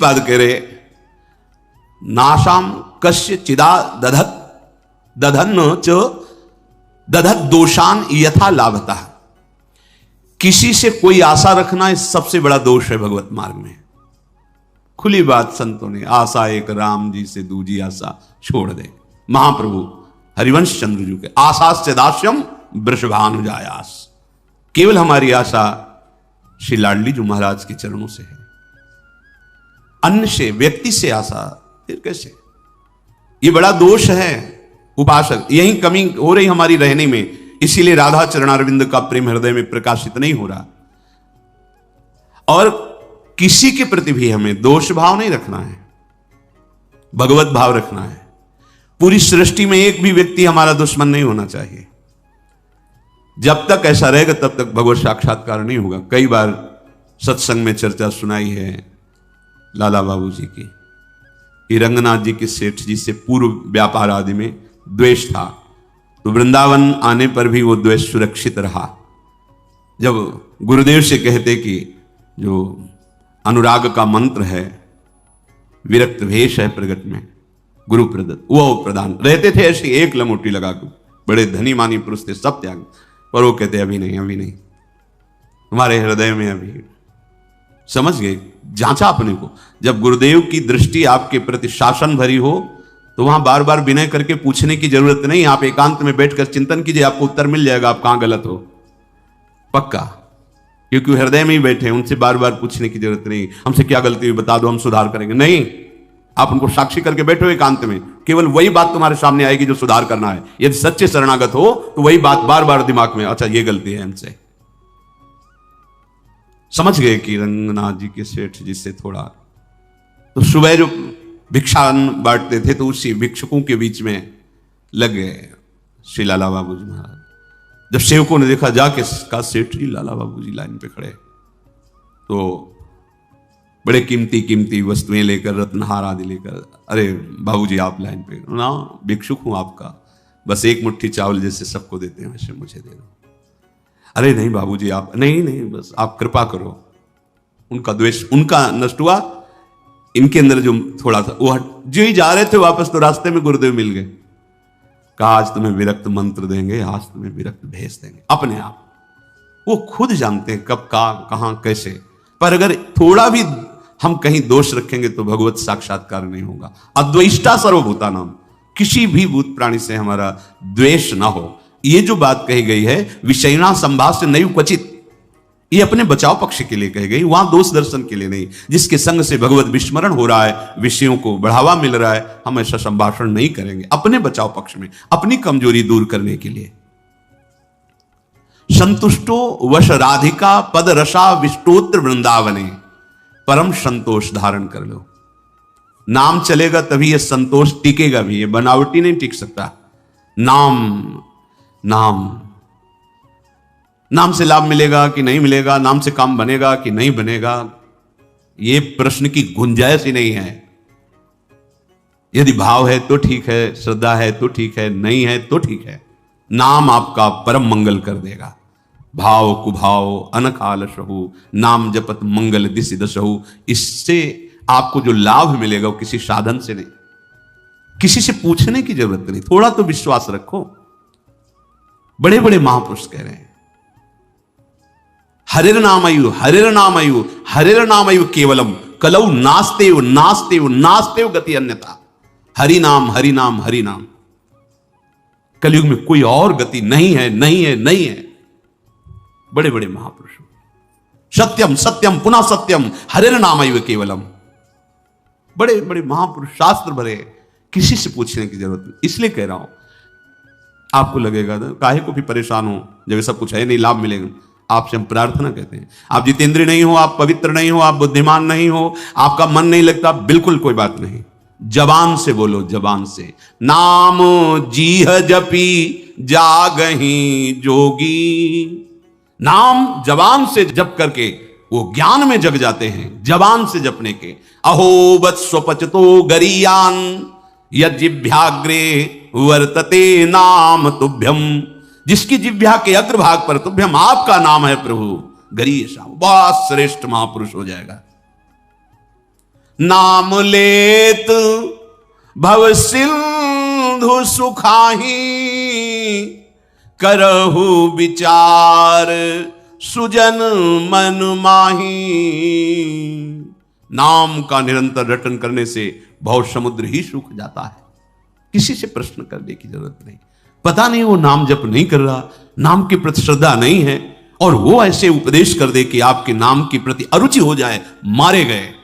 बात कह रहे, नाशाम कश्य चिदा दधत दधन च दधत दोषान यथा लाभता। किसी से कोई आशा रखना इस सबसे बड़ा दोष है भगवत मार्ग में। खुली बात संतों ने, आशा एक राम जी से दूजी आशा छोड़ दे। महाप्रभु हरिवंश चंद्र जी के आशास्य दास्यम वृषभानुजायास, केवल हमारी आशा श्री लाडली जी महाराज के चरणों से है। अन्य से, व्यक्ति से आशा फिर कैसे? ये बड़ा दोष है उपासक, यही कमी हो रही हमारी रहने में। इसीलिए राधा चरणारविंद का प्रेम हृदय में प्रकाशित नहीं हो रहा। और किसी के प्रति भी हमें दोष भाव नहीं रखना है, भगवत भाव रखना है। पूरी सृष्टि में एक भी व्यक्ति हमारा दुश्मन नहीं होना चाहिए। जब तक ऐसा रहेगा तब तक भगवत साक्षात्कार नहीं होगा। कई बार सत्संग में चर्चा सुनाई है लाला बाबू जी की, कि रंगनाथ जी के सेठ जी से पूर्व व्यापार आदि में द्वेष था, तो वृंदावन आने पर भी वो द्वेष सुरक्षित रहा। जब गुरुदेव से कहते कि जो अनुराग का मंत्र है, विरक्त भेष है प्रगट में गुरु प्रदत्त, वो प्रदान रहते थे ऐसे एक लमोटी लगा के। बड़े धनी मानी पुरुष थे, सब त्याग, पर वो कहते अभी नहीं, अभी नहीं, हमारे हृदय में अभी। समझ गए, जांचा अपने को। जब गुरुदेव की दृष्टि आपके प्रति शासन भरी हो तो वहां बार बार विनय करके पूछने की जरूरत नहीं। आप एकांत में बैठकर चिंतन कीजिए, आपको उत्तर मिल जाएगा आप कहां गलत हो, पक्का। क्योंकि हृदय में ही बैठे, उनसे बार बार पूछने की जरूरत नहीं, हमसे क्या गलती हुई बता दो, हम सुधार करेंगे। नहीं, आप उनको साक्षी करके बैठो एकांत में, केवल वही बात तुम्हारे सामने आएगी जो सुधार करना है। यदि सच्चे शरणागत हो तो वही बात बार बार दिमाग में, अच्छा ये गलती है हमसे। समझ गए कि रंगनाथ जी के सेठ जी से थोड़ा, तो सुबह जो भिक्षा बांटते थे तो उसी भिक्षुकों के बीच में लग गए श्री लाला बाबू जी महाराज। जब सेवकों ने देखा जाके का सेठ जी लाला बाबू जी लाइन पे खड़े, तो बड़े कीमती कीमती वस्तुएं लेकर, रत्नहार आदि लेकर, अरे बाबूजी आप लाइन पे ना, भिक्षुक हूं आपका, बस एक मुट्ठी चावल जैसे सबको देते हैं वैसे मुझे दे दो। अरे नहीं बाबूजी आप, नहीं नहीं, बस आप कृपा करो। उनका द्वेष उनका नष्ट हुआ, इनके अंदर जो थोड़ा था वो जो ही जा रहे थे वापस, तो रास्ते में गुरुदेव मिल गए। कहा आज तुम्हें विरक्त मंत्र देंगे, आज तुम्हें विरक्त भेज देंगे। अपने आप वो खुद जानते हैं कब कहां कैसे, पर अगर थोड़ा भी हम कहीं दोष रखेंगे तो भगवत साक्षात्कार नहीं होगा। अद्वेष्टा सर्वभूता नाम, किसी भी भूत प्राणी से हमारा द्वेष ना हो। ये जो बात कही गई है विषयना संभाष्य नैव क्वचित, ये अपने बचाव पक्ष के लिए कही गई, वहां दोष दर्शन के लिए नहीं। जिसके संग से भगवत विस्मरण हो रहा है, विषयों को बढ़ावा मिल रहा है, हम ऐसा संभाषण नहीं करेंगे अपने बचाव पक्ष में, अपनी कमजोरी दूर करने के लिए। संतुष्टो वश राधिका पद रसा विष्टोत्र वृंदावने, परम संतोष धारण कर लो। नाम चलेगा तभी यह संतोष टिकेगा भी, ये बनावटी नहीं टिक सकता। नाम नाम नाम से लाभ मिलेगा कि नहीं मिलेगा, नाम से काम बनेगा कि नहीं बनेगा, यह प्रश्न की गुंजाइश ही नहीं है। यदि भाव है तो ठीक है, श्रद्धा है तो ठीक है, नहीं है तो ठीक है। नाम आपका परम मंगल कर देगा। भाव कुभाव अनकालशहु, नाम जपत मंगल दिशि दशहु। इससे आपको जो लाभ मिलेगा वो किसी साधन से नहीं, किसी से पूछने की जरूरत नहीं। थोड़ा तो विश्वास रखो। बड़े बड़े महापुरुष कह रहे हैं हरिर नामयु हरिर नामयु हरिर नामयु केवलम कलौ नास्तेव नास्तेव नास्तेव गति अन्यथा। हरि नाम हरि नाम हरि नाम, कलयुग में कोई और गति नहीं है, नहीं है, नहीं है। बड़े बड़े महापुरुष, सत्यम सत्यम पुनः सत्यम हरिर नामयु केवलम। बड़े बड़े महापुरुष शास्त्र भरे, किसी से पूछने की जरूरत नहीं। इसलिए कह रहा हूं, आपको लगेगा ना काहे को भी परेशान हो जब सब कुछ है नहीं, लाभ मिलेगा। आपसे हम प्रार्थना कहते हैं, आप जितेंद्रिय नहीं हो, आप पवित्र नहीं हो, आप बुद्धिमान नहीं हो, आपका मन नहीं लगता, बिल्कुल कोई बात नहीं। जबान से बोलो, जबान से। नाम जीह जपी जागही जोगी। नाम जबान से जप करके वो ज्ञान में जग जाते हैं, जबान से जपने के। अहो बत स्वपचतो गरीयान यज्जिभ्याग्रे वर्तते नाम तुभ्यम। जिसकी जिह्वा के अग्रभाग पर तुभ्यम आपका नाम है प्रभु, गरीयसा, बहुत श्रेष्ठ महापुरुष हो जाएगा। नाम लेत भव सिंधु सुखाही, करहु विचार सुजन मन माही। नाम का निरंतर रटन करने से भव समुद्र ही सूख जाता है। किसी से प्रश्न करने की जरूरत नहीं। पता नहीं वो नाम जप नहीं कर रहा, नाम के प्रति श्रद्धा नहीं है, और वो ऐसे उपदेश कर दे कि आपके नाम के प्रति अरुचि हो जाए, मारे गए।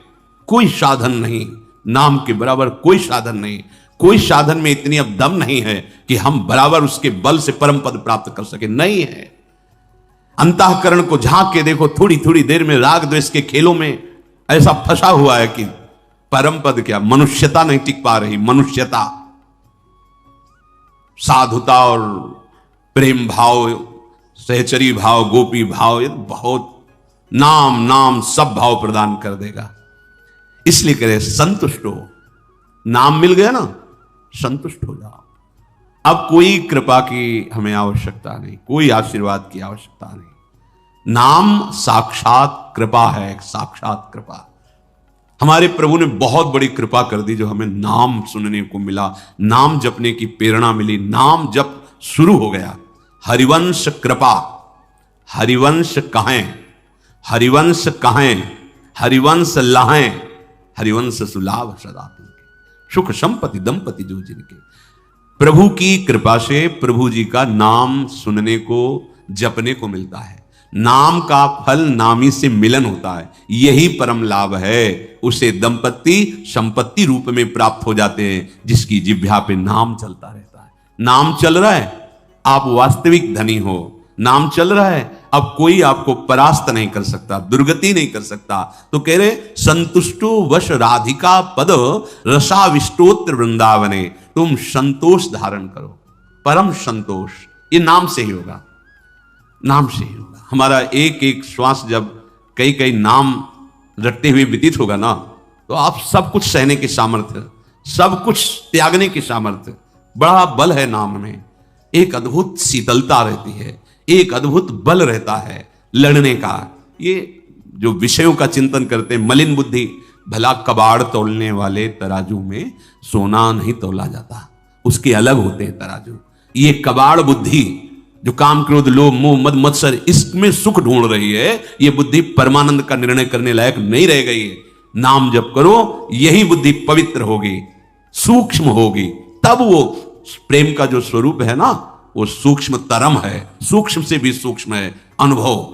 कोई साधन नहीं, नाम के बराबर कोई साधन नहीं। कोई साधन में इतनी अब दम नहीं है कि हम बराबर उसके बल से परम पद प्राप्त कर सके, नहीं है। अंतःकरण को झांक के देखो, थोड़ी थोड़ी देर में राग द्वेष के खेलों में ऐसा फंसा हुआ है कि परम पद क्या, मनुष्यता नहीं टिक पा रही। मनुष्यता, साधुता और प्रेम भाव, सहचरी भाव, गोपी भाव, ये बहुत नाम नाम सब भाव प्रदान कर देगा। इसलिए कहे संतुष्ट हो। नाम मिल गया ना, संतुष्ट हो जाओ। अब कोई कृपा की हमें आवश्यकता नहीं, कोई आशीर्वाद की आवश्यकता नहीं। नाम साक्षात कृपा है, साक्षात कृपा। हमारे प्रभु ने बहुत बड़ी कृपा कर दी, जो हमें नाम सुनने को मिला, नाम जपने की प्रेरणा मिली, नाम जप शुरू हो गया। हरिवंश कृपा, हरिवंश कहें, हरिवंश कहें, हरिवंश लाहें, हरिवंश सुलाभ सदा तुमके, सुख संपत्ति दंपति जो जिनके। प्रभु की कृपा से प्रभु जी का नाम सुनने को, जपने को मिलता है। नाम का फल नामी से मिलन होता है, यही परम लाभ है। उसे दंपति संपत्ति रूप में प्राप्त हो जाते हैं, जिसकी जिह्वा पे नाम चलता रहता है। नाम चल रहा है, आप वास्तविक धनी हो। नाम चल रहा है, अब कोई आपको परास्त नहीं कर सकता, दुर्गति नहीं कर सकता। तो कह रहे संतुष्टो वश राधिका पद रसाविष्टोत्र वृंदावने, तुम संतोष धारण करो, परम संतोष। ये नाम से ही होगा, नाम से ही होगा। हमारा एक एक श्वास जब कई कई नाम रटते हुए व्यतीत होगा ना, तो आप सब कुछ सहने के सामर्थ्य, सब कुछ त्यागने की सामर्थ्य, बड़ा बल है नाम में। एक अद्भुत शीतलता रहती है, एक अद्भुत बल रहता है लड़ने का। ये जो विषयों का चिंतन करते हैं, मलिन बुद्धि, भला कबाड़ तोलने वाले तराजू में सोना नहीं तोला जाता, उसके अलग होते हैं तराजू। ये कबाड़ बुद्धि जो काम क्रोध लोभ मोह मद मत्सर इसमें सुख ढूंढ रही है, ये बुद्धि परमानंद का निर्णय करने लायक नहीं रह गई है। नाम जप करो, यही बुद्धि पवित्र होगी, सूक्ष्म होगी, तब वो प्रेम का जो स्वरूप है ना, वो सूक्ष्म तरम है, सूक्ष्म से भी सूक्ष्म है अनुभव।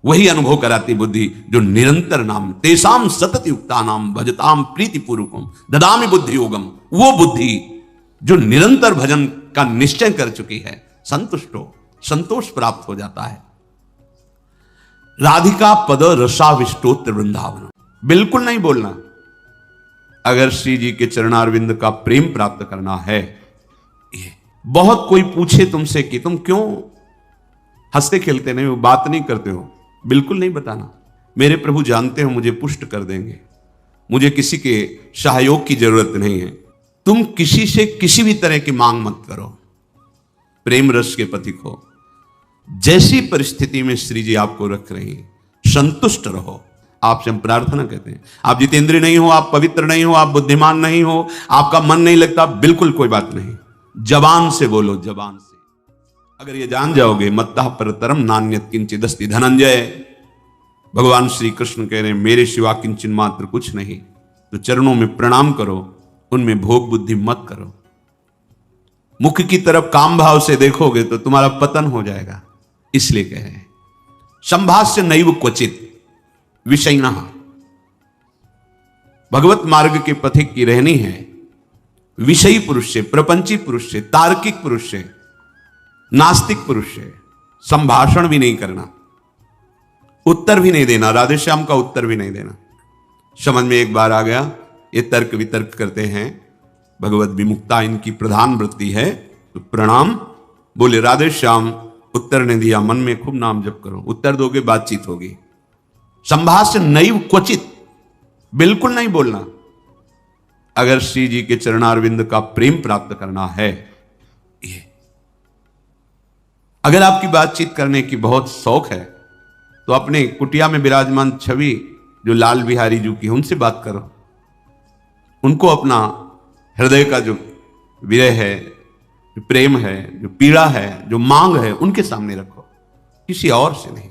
वही अनुभव कराती बुद्धि जो निरंतर नाम, तेसाम सतत युक्ता नाम भजताम प्रीति पूर्वकम ददामि बुद्धि योगम। वो बुद्धि जो निरंतर भजन का निश्चय कर चुकी है, संतुष्ट हो, संतोष प्राप्त हो जाता है। राधिका पद रसाविष्टोत्र वृंदावन, बिल्कुल नहीं बोलना। अगर श्री जी के चरणारविंद का प्रेम प्राप्त करना है, ये बहुत कोई पूछे तुमसे कि तुम क्यों हंसते खेलते नहीं हो, बात नहीं करते हो, बिल्कुल नहीं बताना। मेरे प्रभु जानते हो मुझे पुष्ट कर देंगे, मुझे किसी के सहयोग की जरूरत नहीं है। तुम किसी से किसी भी तरह की मांग मत करो, प्रेम रस के पथिक हो। जैसी परिस्थिति में श्री जी आपको रख रही हैं, संतुष्ट रहो। आपसे हम प्रार्थना कहते हैं, आप जितेंद्रिय नहीं हो, आप पवित्र नहीं हो, आप बुद्धिमान नहीं हो, आपका मन नहीं लगता, बिल्कुल कोई बात नहीं। जबान से बोलो, जबान से। अगर ये जान जाओगे, मत्तः परतरम नान्यत किंचिद अस्ति धनंजय, भगवान श्री कृष्ण कह रहे हैं मेरे सिवा किंचन मात्र कुछ नहीं, तो चरणों में प्रणाम करो, उनमें भोग बुद्धि मत करो। मुख की तरफ काम भाव से देखोगे तो तुम्हारा पतन हो जाएगा। इसलिए कह रहे हैं संभाष्य नैव क्वचित विषयिणः, भगवत मार्ग के पथिक की रहनी है विषयी पुरुष से, प्रपंची पुरुष से, तार्किक पुरुष से, नास्तिक पुरुष से संभाषण भी नहीं करना, उत्तर भी नहीं देना, राधे श्याम का उत्तर भी नहीं देना। समझ में एक बार आ गया, ये तर्क वितर्क करते हैं, भगवत विमुक्ता इनकी प्रधान वृत्ति है, तो प्रणाम बोले राधे श्याम, उत्तर ने दिया, मन में खूब नाम जप करो, उत्तर दोगे बातचीत होगी। संभाष्य नैव क्वचित, बिल्कुल नहीं बोलना। अगर श्री जी के चरणारविंद का प्रेम प्राप्त करना है, ये अगर आपकी बातचीत करने की बहुत शौक है, तो अपने कुटिया में विराजमान छवि जो लाल बिहारी जी की, उनसे बात करो, उनको अपना हृदय का जो विरह है, जो प्रेम है, जो पीड़ा है, जो मांग है, उनके सामने रखो, किसी और से नहीं।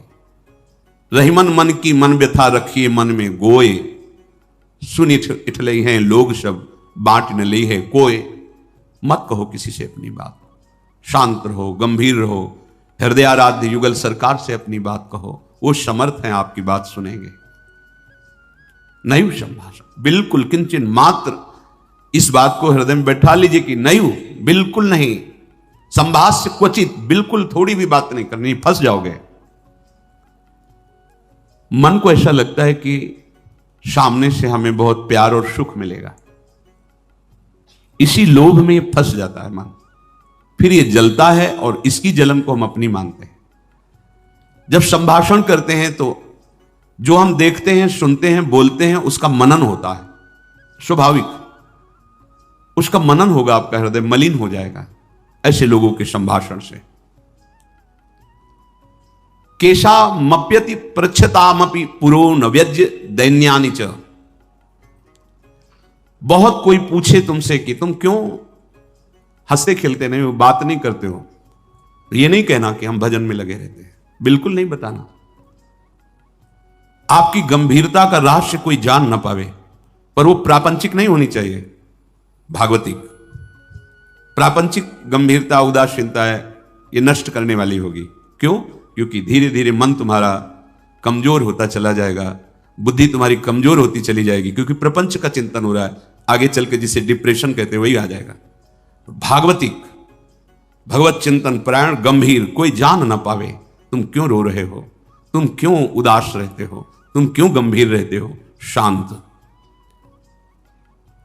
रहीमन मन की मन व्यथा रखिए मन में गोए, सुन इठलई हैं लोग सब बांट न ली है कोय। मत कहो किसी से अपनी बात, शांत रहो, गंभीर रहो, हृदयाराध्य युगल सरकार से अपनी बात कहो, वो समर्थ हैं आपकी बात सुनेंगे। नयु संभाषण, बिल्कुल किंचन मात्र इस बात को हृदय में बैठा लीजिए कि नयु, बिल्कुल नहीं, संभाष्य क्वचित, बिल्कुल थोड़ी भी बात नहीं करनी, फंस जाओगे। मन को ऐसा लगता है कि सामने से हमें बहुत प्यार और सुख मिलेगा, इसी लोभ में ये फंस जाता है मन, फिर ये जलता है और इसकी जलन को हम अपनी मानते हैं। जब संभाषण करते हैं तो जो हम देखते हैं, सुनते हैं, बोलते हैं, उसका मनन होता है, स्वाभाविक उसका मनन होगा, आपका हृदय मलिन हो जाएगा ऐसे लोगों के संभाषण से। केशा मप्यति प्रच्छतामपि पुरो न व्यज्य दैन्यानि च। बहुत कोई पूछे तुमसे कि तुम क्यों हंसते खेलते नहीं हो, बात नहीं करते हो, ये नहीं कहना कि हम भजन में लगे रहते हैं, बिल्कुल नहीं बताना। आपकी गंभीरता का रहस्य कोई जान ना पावे, पर वो प्रापंचिक नहीं होनी चाहिए, भागवतिक। प्रापंचिक गंभीरता, उदासीनता है, ये नष्ट करने वाली होगी। क्यों? क्योंकि धीरे धीरे मन तुम्हारा कमजोर होता चला जाएगा, बुद्धि तुम्हारी कमजोर होती चली जाएगी, क्योंकि प्रपंच का चिंतन हो रहा है, आगे चल के जिसे डिप्रेशन कहते हैं वही आ जाएगा। भागवतिक, भगवत चिंतन परायण, गंभीर, कोई जान ना पावे तुम क्यों रो रहे हो, तुम क्यों उदास रहते हो, तुम क्यों गंभीर रहते हो, शांत।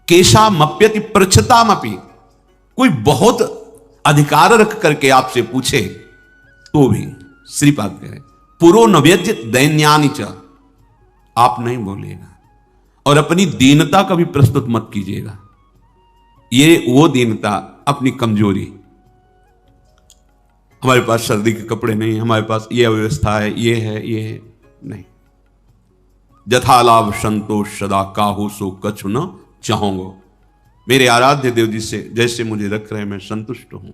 केशा मप्यति प्रच्छतामपि, कोई बहुत अधिकार रख करके आपसे पूछे तो भी श्रीपाद कह रहे पुरो न व्यज्य दैन्यानि च, आप नहीं बोलिएगा और अपनी दीनता का भी प्रस्तुत मत कीजिएगा। ये वो दीनता, अपनी कमजोरी, हमारे पास सर्दी के कपड़े नहीं, हमारे पास ये अव्यवस्था है, ये है, नहीं। जथालाभ संतोष सदा काहू सो कछु न चाहूंगो। मेरे आराध्य देव जी से जैसे मुझे रख रहे हैं, मैं संतुष्ट हूं।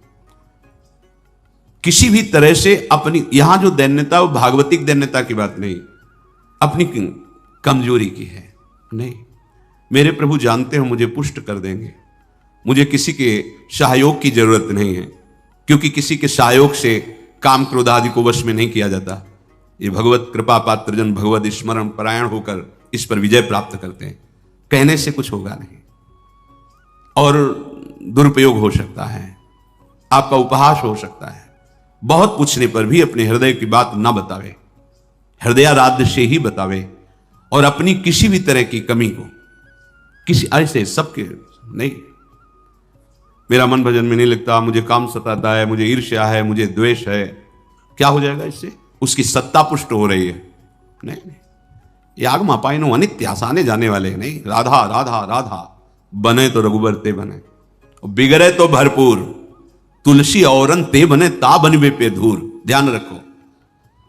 किसी भी तरह से अपनी, यहां जो दैन्यता वो भागवतिक दैन्यता की बात नहीं, अपनी कमजोरी की है। नहीं, मेरे प्रभु जानते हो मुझे पुष्ट कर देंगे, मुझे किसी के सहयोग की जरूरत नहीं है, क्योंकि किसी के सहयोग से काम क्रोध आदि को वश में नहीं किया जाता। ये भगवत कृपा पात्रजन भगवत स्मरण परायण होकर इस पर विजय प्राप्त करते हैं। कहने से कुछ होगा नहीं और दुरुपयोग हो सकता है, आपका उपहास हो सकता है। बहुत पूछने पर भी अपने हृदय की बात ना बतावे, हृदयाराध्य से ही बतावे, और अपनी किसी भी तरह की कमी को किसी ऐसे सबके नहीं, मेरा मन भजन में नहीं लगता, मुझे काम सताता है, मुझे ईर्ष्या है, मुझे द्वेष है, क्या हो जाएगा इससे? उसकी सत्ता पुष्ट हो रही है। नहीं, याग मापाइनो अनित्य, आसाने जाने वाले नहीं। राधा राधा राधा, बने तो रघुबर ते बने, बिगड़े तो भरपूर, तुलसी औरन ते बने ता बनवे पे धूर। ध्यान रखो,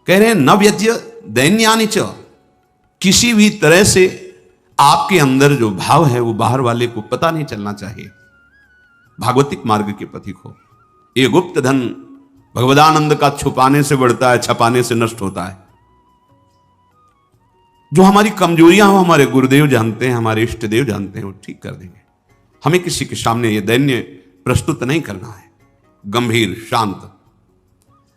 कह रहे हैं न व्यज्य दैन्यानि च, किसी भी तरह से आपके अंदर जो भाव है वो बाहर वाले को पता नहीं चलना चाहिए। भागवतिक मार्ग के पथिक हो। ये गुप्त धन भगवदानंद का छुपाने से बढ़ता है, छपाने से नष्ट होता है। जो हमारी कमजोरियां हो हमारे गुरुदेव जानते हैं, हमारे इष्ट देव जानते हैं, वो ठीक कर देंगे। हमें किसी के सामने ये दैन्य प्रस्तुत नहीं करना है, गंभीर शांत।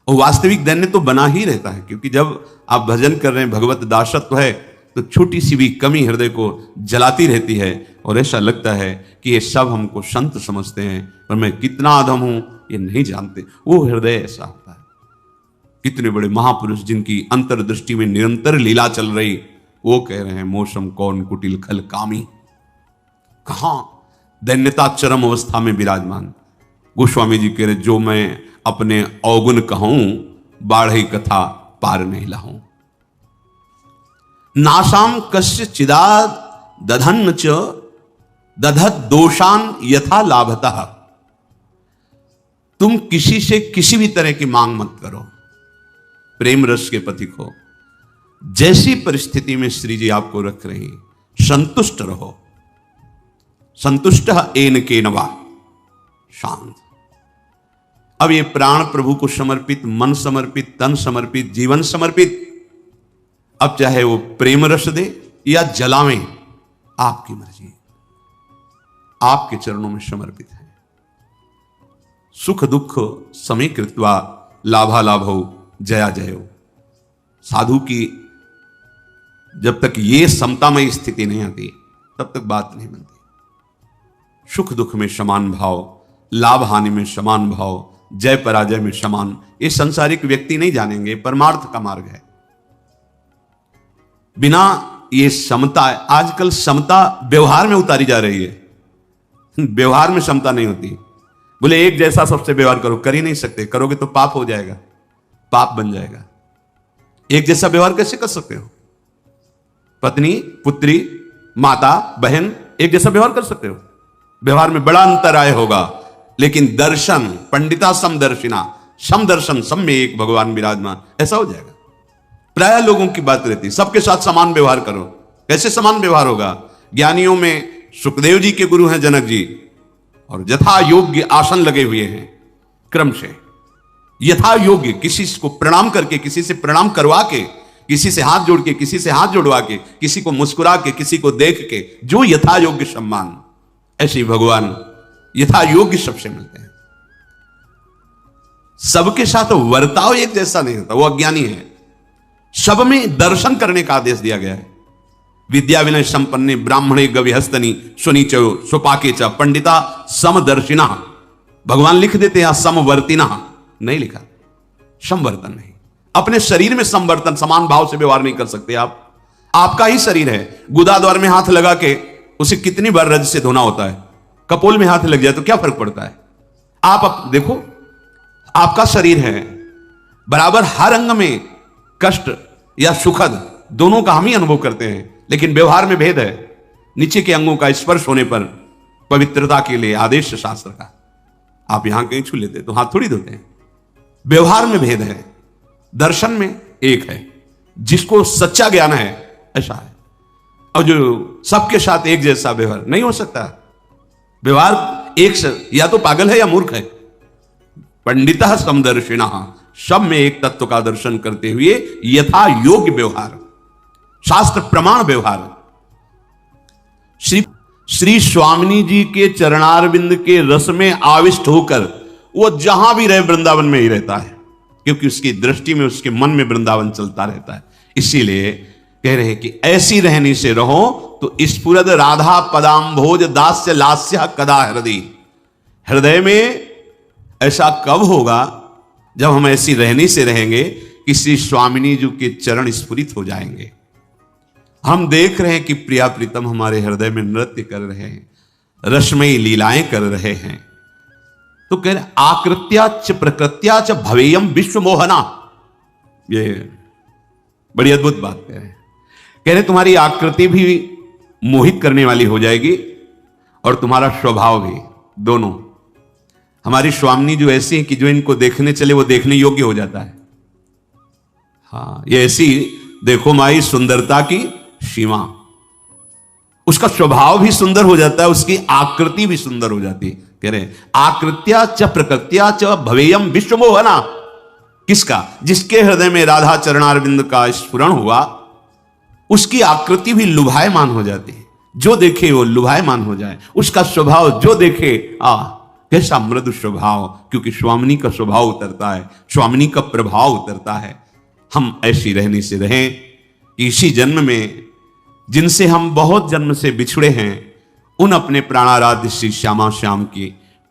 और वास्तविक दैन्य तो बना ही रहता है, क्योंकि जब आप भजन कर रहे हैं, भगवत दासत्व है, तो छोटी सी भी कमी हृदय को जलाती रहती है और ऐसा लगता है कि ये सब हमको संत समझते हैं, पर मैं कितना अधम हूं ये नहीं जानते। वो हृदय ऐसा होता है। कितने बड़े महापुरुष जिनकी अंतर्दृष्टि में निरंतर लीला चल रही, वो कह रहे हैं मौसम कौन कुटिल खल कामी। कहां दैन्यता चरम अवस्था में विराजमान। गोस्वामी जी कह रहे जो मैं अपने अवगुण कहूं, बाढ़ई कथा पार नहीं लाऊं। नासाम कस्य चिदा दधन्न च दधत दोषान यथा लाभतः। तुम किसी से किसी भी तरह की मांग मत करो, प्रेम रस के पथिक हो। जैसी परिस्थिति में श्री जी आपको रख रही, संतुष्ट रहो। संतुष्ट एन के नवा, शांत। अब ये प्राण प्रभु को समर्पित, मन समर्पित, तन समर्पित, जीवन समर्पित, अब चाहे वो प्रेम रस दे या जलावे, आपकी मर्जी, आपके चरणों में समर्पित है। सुख दुख समीकृत्वा लाभा लाभो जया जयो। साधु की जब तक ये समतामय स्थिति नहीं आती तब तक बात नहीं बनती। सुख दुख में समान भाव, लाभ हानि में समान भाव, जय पराजय में समान, ये संसारिक व्यक्ति नहीं जानेंगे, परमार्थ का मार्ग है। बिना ये समता, आजकल समता व्यवहार में उतारी जा रही है, व्यवहार में समता नहीं होती। बोले एक जैसा सबसे व्यवहार करो, कर ही नहीं सकते, करोगे तो पाप हो जाएगा, पाप बन जाएगा। एक जैसा व्यवहार कैसे कर सकते हो? पत्नी, पुत्री, माता, बहन, एक जैसा व्यवहार कर सकते हो? व्यवहार में बड़ा अंतर आय होगा, लेकिन दर्शन, पंडिता समदर्शिना, समदर्शन, सब में एक भगवान विराजमान, ऐसा हो जाएगा। प्राय लोगों की बात रहती, सबके साथ समान व्यवहार करो। कैसे समान व्यवहार होगा? ज्ञानियों में सुखदेव जी के गुरु हैं जनक जी, और यथा योग्य आसन लगे हुए हैं, क्रम से यथा योग्य, किसी को प्रणाम करके, किसी से प्रणाम करवा के, किसी से हाथ जोड़ के, किसी से हाथ जोड़वा के, किसी को मुस्कुरा के, किसी को देख के, जो यथा योग्य सम्मान, ऐसे ही भगवान यथा योग्य सबसे मिलते हैं। सबके साथ वर्ताव एक जैसा नहीं होता, वो अज्ञानी है। सब में दर्शन करने का आदेश दिया गया है। विद्या विनय संपन्ने ब्राह्मणे गविहस्तनी सुनीचो सुपाके च पंडिता समदर्शिना। भगवान लिख देते हैं समवर्तिना, नहीं लिखा, समवर्तन नहीं। अपने शरीर में समवर्तन, समान भाव से व्यवहार नहीं कर सकते आप। आपका ही शरीर है, गुदा द्वार में हाथ लगा के उसे कितनी बार रज से धोना होता है, कपोल में हाथ लग जाए तो क्या फर्क पड़ता है? आप देखो, आपका शरीर है, बराबर हर अंग में कष्ट या सुखद दोनों का हम ही अनुभव करते हैं, लेकिन व्यवहार में भेद है। नीचे के अंगों का स्पर्श होने पर पवित्रता के लिए आदेश शास्त्र का, आप यहां कहीं छू लेते तो हाथ थोड़ी धोते हैं। व्यवहार में भेद है, दर्शन में एक है। जिसको सच्चा ज्ञान है ऐसा है, और जो सबके साथ एक जैसा व्यवहार नहीं हो सकता। व्यवहार एक से, या तो पागल है या मूर्ख है। पंडिता समदर्शिना, सब में एक तत्व का दर्शन करते हुए यथा योग्य व्यवहार, शास्त्र प्रमाण व्यवहार। श्री स्वामिनी जी के चरणारविंद के रस में आविष्ट होकर वो जहां भी रहे वृंदावन में ही रहता है, क्योंकि उसकी दृष्टि में, उसके मन में वृंदावन चलता रहता है। इसीलिए कह रहे हैं कि ऐसी रहनी से रहो तो स्फुरद राधा पदाम्भोज दास्य लास्य कदा हृदय। हृदय में ऐसा कब होगा? जब हम ऐसी रहनी से रहेंगे कि श्री स्वामिनी जी के चरण स्फुरित हो जाएंगे। हम देख रहे हैं कि प्रिया प्रीतम हमारे हृदय में नृत्य कर रहे हैं, रसमयी लीलाएं कर रहे हैं। तो कह रहे आकृत्या च प्रकृत्या च भवेयम विश्व मोहना। ये बड़ी अद्भुत बात कह रहे हैं। कह रहे तुम्हारी आकृति भी मोहित करने वाली हो जाएगी और तुम्हारा स्वभाव भी, दोनों। हमारी स्वामिनी जो ऐसी है कि जो इनको देखने चले वो देखने योग्य हो जाता है। हाँ, ये ऐसी देखो माई सुंदरता की सीमा। उसका स्वभाव भी सुंदर हो जाता है, उसकी आकृति भी सुंदर हो जाती है। कह रहे आकृत्या च प्रकृत्या च भवेयम विश्व मोहना। किसका? जिसके हृदय में राधा चरणारविंद का स्फुरण हुआ, उसकी आकृति भी लुभायमान हो जाती है। जो देखे वो लुभायमान हो जाए। उसका स्वभाव जो देखे, कैसा मृदु स्वभाव, क्योंकि स्वामिनी का स्वभाव उतरता है, स्वामिनी का प्रभाव उतरता है। हम ऐसी रहने से रहें, इसी जन्म में जिनसे हम बहुत जन्म से बिछड़े हैं, उन अपने प्राणाराध्य श्री श्यामा श्याम की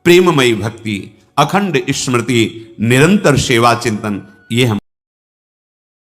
प्रेममयी भक्ति, अखंड स्मृति, निरंतर सेवा चिंतन, ये हम